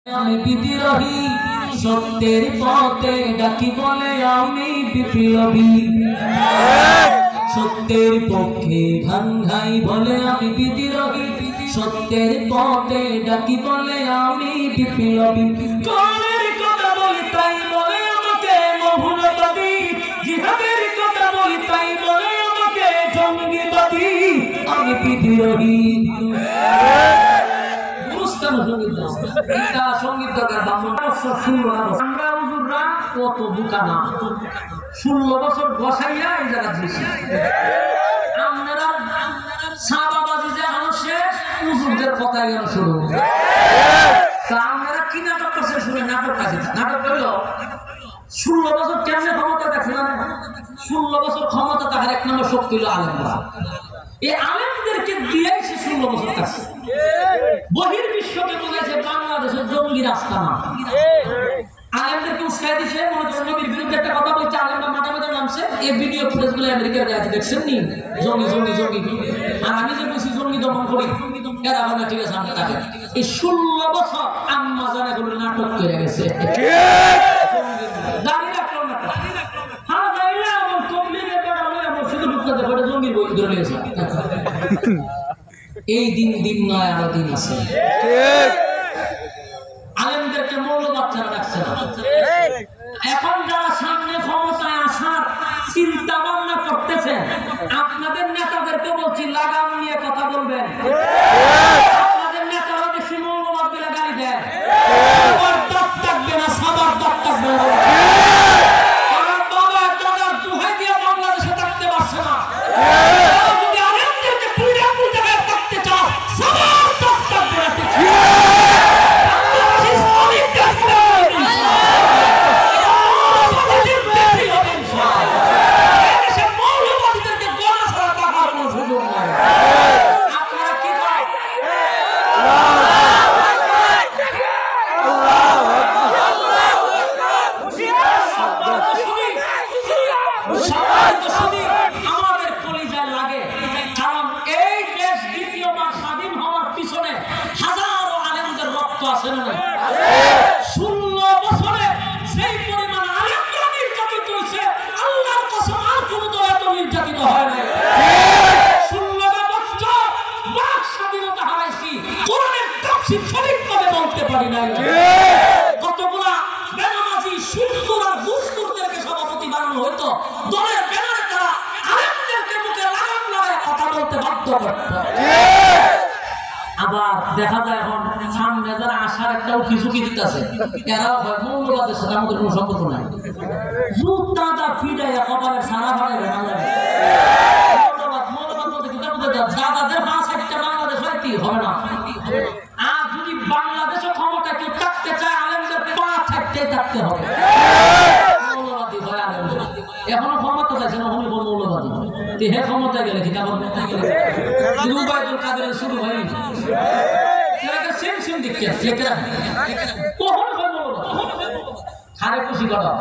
আমি বিদ্রোহী সত্যের পথে ডাকি বলে আমি বিপ্লবী সত্যের পক্ষে ভাঙ্গাই বলে আমি বিদ্রোহী সত্যের পথে ডাকি বলে আমি বিপ্লবী কোরআনের কথা বলি তাই বলে আমাকে মৌলবাদী জিহাদের কথা বলি তাই বলে আমাকে জঙ্গিবাদী আমি বিদ্রোহী সঙ্গীত দরকার আমরা হুজুররা কত বোকা না 16 বছর বসাইয়া এই জায়গা দিয়েছি আপনারা সাবাবাজি যে শেষ হুজুরদের কথা গেল শুরু তা আপনারা কি নাটক করছে শুনে নাটক কাজে নাটক করলো 16 বছর কেমনে ক্ষমতা দেখলেন 16 বছর ক্ষমতা তাহার এক নম্বর শক্তি হলো আলেমরা এই আলেমদেরকে দিয়েই সে 16 বছর কাছে বহির্বিশ্বকে বোঝাইছে বাংলাদেশের জঙ্গি রাস্তা না আলেমদেরকে উস্কাই দিছে মনে করেন নবীর বিরুদ্ধে একটা কথা বলছে আলেমরা মাথা মাথা নামছে এই ভিডিও ফুটেজগুলো আমেরিকার আছে দেখছেন নি জঙ্গি জঙ্গি জঙ্গি আর আমি যে বলছি জঙ্গি দমন করি এরা বলে ঠিক আছে আমরা তাকে এই 16 বছর আম্মা জানা গুলো নাটক করে গেছে দাঁড়িয়ে রাখলো না হ্যাঁ দাঁড়িয়ে আমার তবলিগের বেড়া হয়ে আমার শুধু ঢুকতে পারে জঙ্গির বই ধরে নিয়েছে এই দিন দিন নয় আরো দিন আছে আলেমদেরকে মৌলবাদ ছাড়া রাখছে না এখন যারা সামনে ক্ষমতায় আসার চিন্তা ভাবনা করতেছেন আপনাদের নেতাদেরকে বলছি লাগাম নিয়ে কথা বলবেন আপনাদের নেতারা বেশি মৌলবাদ দিলে গালি দেয় সবার দাঁত থাকবে না সবার দাঁত থাকবে না আমার বাবা দাদার দুহাই দিয়ে বাংলাদেশে থাকতে পারছে না আমাদের কলিজায় লাগে কারণ এই দেশ দ্বিতীয়বার স্বাধীন হওয়ার পিছনে হাজারো আলেমদের রক্ত আছে না 16 বছরে সেই পরিমাণ আলেমরা নির্যাতিত হয়েছে আল্লাহর কসম আর কোনো দল এত নির্যাতিত হয় না 16 বছর বাক স্বাধীনতা হারাইছি কোরআনের তাফসীর সঠিকভাবে বলতে পারি না কতগুলা বেনামাজি সুন্দর আর দুষ্টদেরকে সভাপতি বানানো হতো দলের ব্যানারে তারা আলেমদেরকে মুখে লাগাম লাগায় কথা বলতে বাধ্য করত আবার দেখা যায় এখন সামনে যারা আসার একটা উকি দিতেছে এরাও হয় মৌলবাদের সাথে আমাদের কোনো সম্পর্ক নাই জুতাটা ফিটাইয়া কপালে সারা ভাড়ে মৌলবাদ বলতে কিতাব বলতে যাদের 5-6টা বাংলাদেশ হয়তো হবে না আর যদি বাংলাদেশে ক্ষমতা কেউ থাকতে চায় আলেমদের 5-6টে থাকতে হবে মৌলবাদী হয় আলেমদের এখনো ক্ষমতা চাইছে না উনি মৌলবাদী হে ক্ষমতা গেলে কি কেমন উবাইদুল কাদের শুরু হয় সেম সেম দেখতে হারে খুশি করা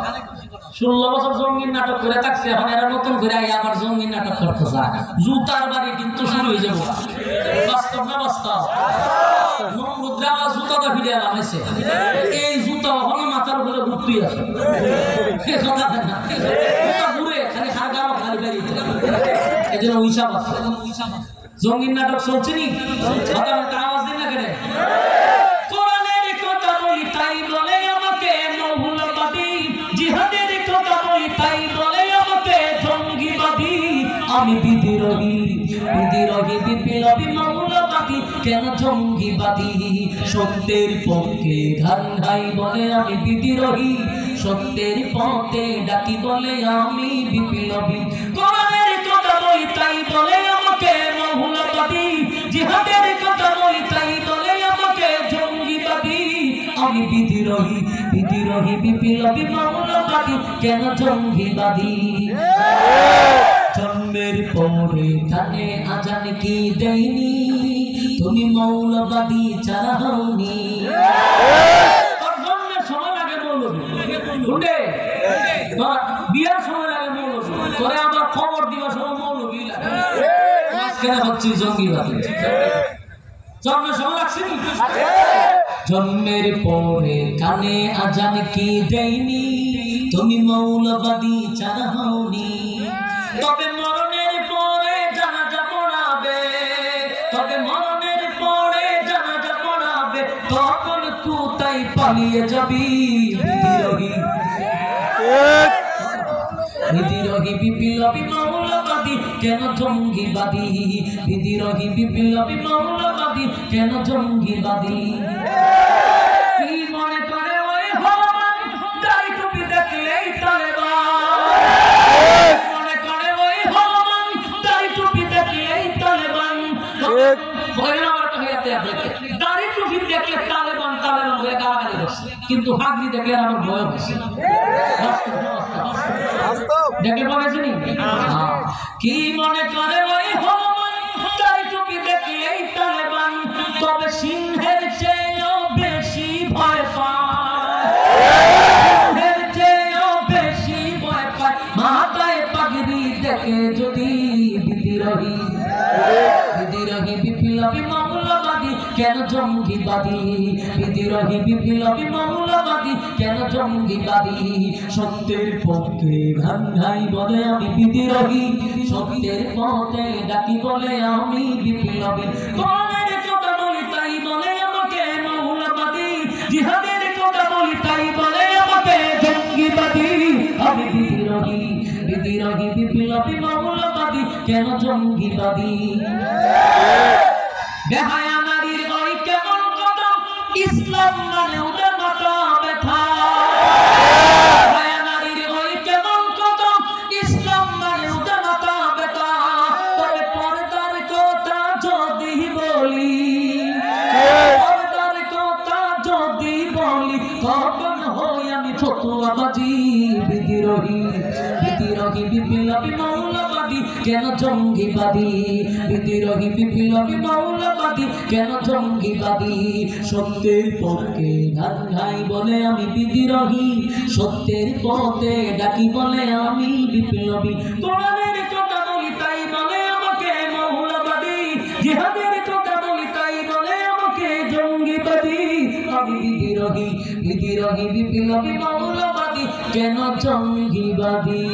16 বছর জঙ্গির নাটক করে থাকছে এখন এরা নতুন করে আবার জঙ্গির নাটক করতে চায় জুতার বাড়ি কিন্তু শুরু হয়ে যাবো বাস্তব না বাস্তব নমরুদ্রা জুতাটা ফিরে আনাইছে এই জুতা ওখানে মাথার উপরে ঘুরতেই আছে ঘুরে খালি খাগাও খালি বেরিয়ে এই জন্য হিসাব আছে জঙ্গির নাটক চলছে নি আওয়াজ দিন না কেন কোরআনের কথা বলি তাই বলে আমাকে মৌলবাদী জিহাদের কথা বলি তাই বলে আমাকে জঙ্গিবাদী আমি বিদ্রোহী বিপ্লবী মৌলবাদী কেন জঙ্গিবাদী সত্যের পক্ষে ঘাই বলে আমি বিদ্রোহী সত্যের পথে ডাকি বলে আমি বিপ্লবী কোরআনের কথা বলি তাই বলে আমাকে মৌলবাদী জিহাদের কথা বলি তাই বলে আমাকে জঙ্গিবাদী আমি বিদ্রোহী বিপ্লবী মৌলবাদী কেন জঙ্গিবাদী জন্মের পরে কানে আজান কি দেয়নি তুমি মৌলবাদী ছাড়া হওনি জন্মের সময় লাগে মৌলবী বিয়ার সময় লাগে মৌলবী তোরে আমার খবর দিবার সময় মৌলবী লাগে মাঝখানে হচ্ছে জঙ্গিবাদী জন্মের সময় লাগছে জন্মের পরে কানে আজান কি দেয়নি, তুমি মৌলবাদী যারা হওনি। তবে মরণের পরে জানাজা পড়াবে, তবে মরণের পরে জানাজা পড়াবে, তখন কোথায় পালিয়ে যাবি বিদ্রোহী, বিদ্রোহী বিপ্লবী মৌলবাদী কেন জঙ্গিবাদী, বিদ্রোহী বিপ্লবী মৌলবাদী কেন জঙ্গিবাদী। কি মনে করে ওই হলমান দাড়ি টুপি দেখলেই তালেবান, মনে করে ওই হলমান দাড়ি টুপি দেখলেই তালেবান। দাড়ি টুপি দেখলে তালেবান তালেবান হয়ে গালাগালি করছে, কিন্তু হাগরি দেখলে আমার ভয় হচ্ছে। দেখে বলেছেন কি মনে করে ওই হলমান দাড়ি টুপি দেখলেই তালেবান, তবে সিংহের চেয়েও বেশি ভয় পায়, সিংহের চেয়েও বেশি ভয় পায় মাথায় পাগড়ি দেখে যদি বিদ্রোহী, বিদ্রোহী বিপ্লবী মৌলবাদী কেন জঙ্গিবাদী, বিদ্রোহী বিপ্লবী মৌলবাদী কেন জঙ্গিবাদী। সত্যের পক্ষে গান গাই বলে আমি বিদ্রোহী, সত্যের পথে ডাকি বলে আমি বিপ্লবী। কোরআনের কথা বলি তাই বলে আমাকে মৌলবাদী, জিহাদের কথা বলি তাই বলে আমাকে জঙ্গিবাদী। আমি বিদ্রোহী, বিদ্রোহী বিপ্লবী মৌলবাদী কেন জঙ্গিবাদী। বেহায়া নারীর ওই কেমন কথা, ইসলাম মানে ওদের মাথা ব্যথা। বেহায়া নারীর ওই কেমন কথা, ইসলাম মানে ওদের মাথা ব্যথা। তবে পর্দার কথা যদি বলি, পর্দার কথা যদি বলি, তখন হই আমি ফতুয়াবাজি। বিদ্রোহী, বিদ্রোহী বিপ্লবী মৌলবাদী কেন জঙ্গিবাদী, বিদ্রোহী বিপ্লবী মৌলবাদী কেন জঙ্গিবাদী। সত্যের পক্ষে গান গাই বলে আমি বিদ্রোহী, সত্যের পথে ডাকি বলে আমি বিপ্লবী। কোরআনের কথা বলি তাই বলে আমাকে মৌলবাদী, জিহাদের কথা বলি তাই বলে আমাকে জঙ্গিবাদী। আমি বিদ্রোহী, বিদ্রোহী বিপ্লবী মৌলবাদী কেন জঙ্গিবাদী।